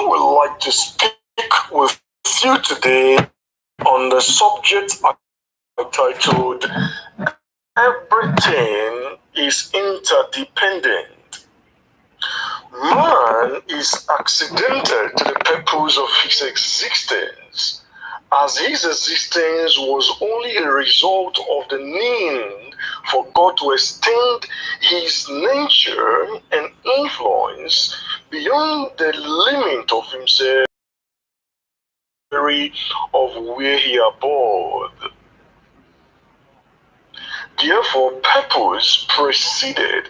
I would like to speak with you today on the subject I titled Everything is Interdependent. Man is accidental to the purpose of his existence, as his existence was only a result of the need for God to extend his nature and influence beyond the limit of himself of where he abode. Therefore, purpose preceded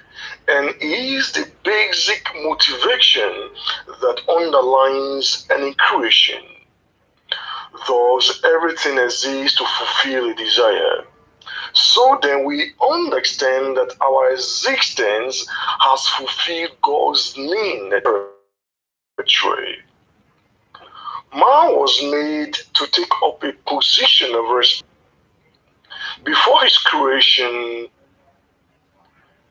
and is the basic motivation that underlines any creation. Thus, everything exists to fulfill a desire. So then we understand that our existence has fulfilled God's need. Man was made to take up a position of responsibility. Before his creation,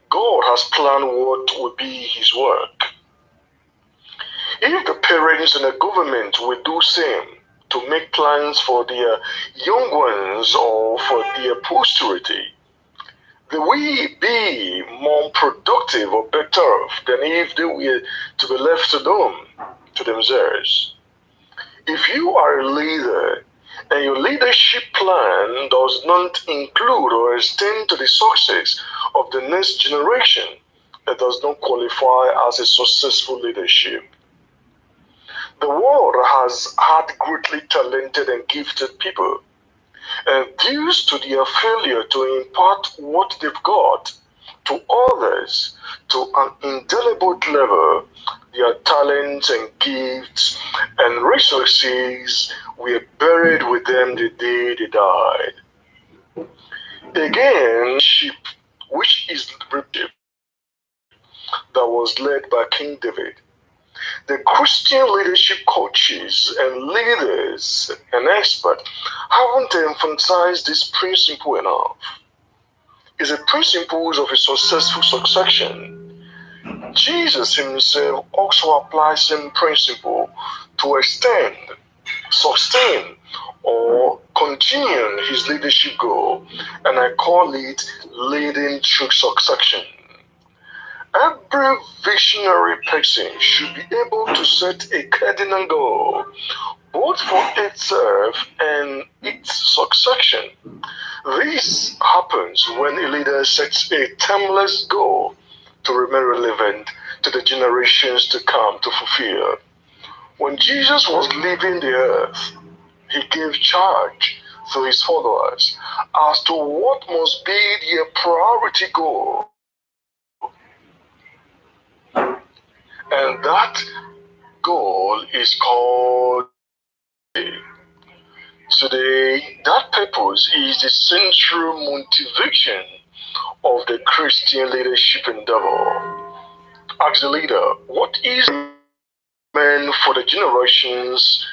God has planned what will be his work. If the parents and the government will do same to make plans for their young ones or for their posterity, they will be more productive or better off than if they were to be left to them, to themselves. If you are a leader and your leadership plan does not include or extend to the success of the next generation, it does not qualify as a successful leadership. The world has had greatly talented and gifted people, and due to their failure to impart what they've got to others to an indelible level, their talents and gifts and resources were buried with them the day they died. Again, sheep, which is the that was led by King David. The Christian leadership coaches and leaders and experts haven't emphasized this principle enough. It's a principle of a successful succession. Jesus himself also applies same principle to extend, sustain, or continue his leadership goal, and I call it leading through succession. Every visionary person should be able to set a cardinal goal, both for itself and its succession. This happens when a leader sets a timeless goal to remain relevant to the generations to come to fulfill. When Jesus was leaving the earth, he gave charge to his followers as to what must be their priority goal. And that goal is called today. That purpose is the central motivation of the Christian leadership endeavor. As a leader, what is meant for the generations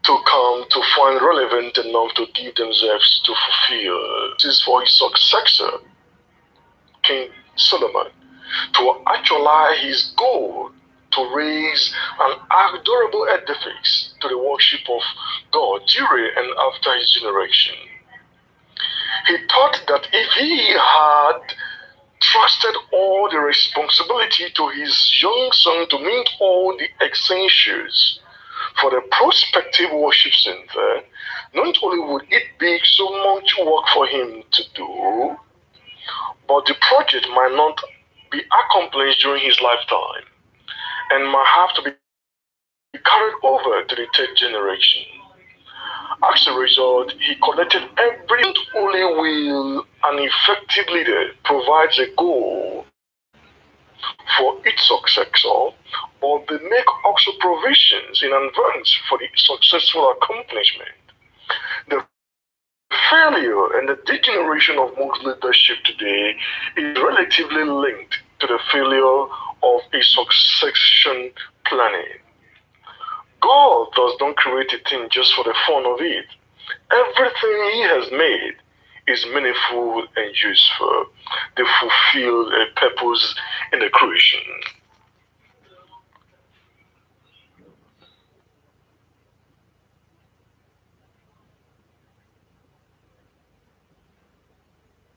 to come to find relevant enough to give themselves to fulfill? This is for his successor, King Solomon, to actualize his goal to raise an adorable edifice to the worship of God during and after his generation. He thought that if he had trusted all the responsibility to his young son to meet all the essentials for the prospective worship center, not only would it be so much work for him to do, but the project might not be accomplished during his lifetime and might have to be carried over to the third generation. As a result, he collected every not only will an effective leader provides a goal for its successor, but they make also provisions in advance for the successful accomplishment. The failure and the degeneration of most leadership today is relatively linked to the failure of a succession planning. God does not create a thing just for the fun of it. Everything he has made is meaningful and useful. They fulfill a purpose in the creation.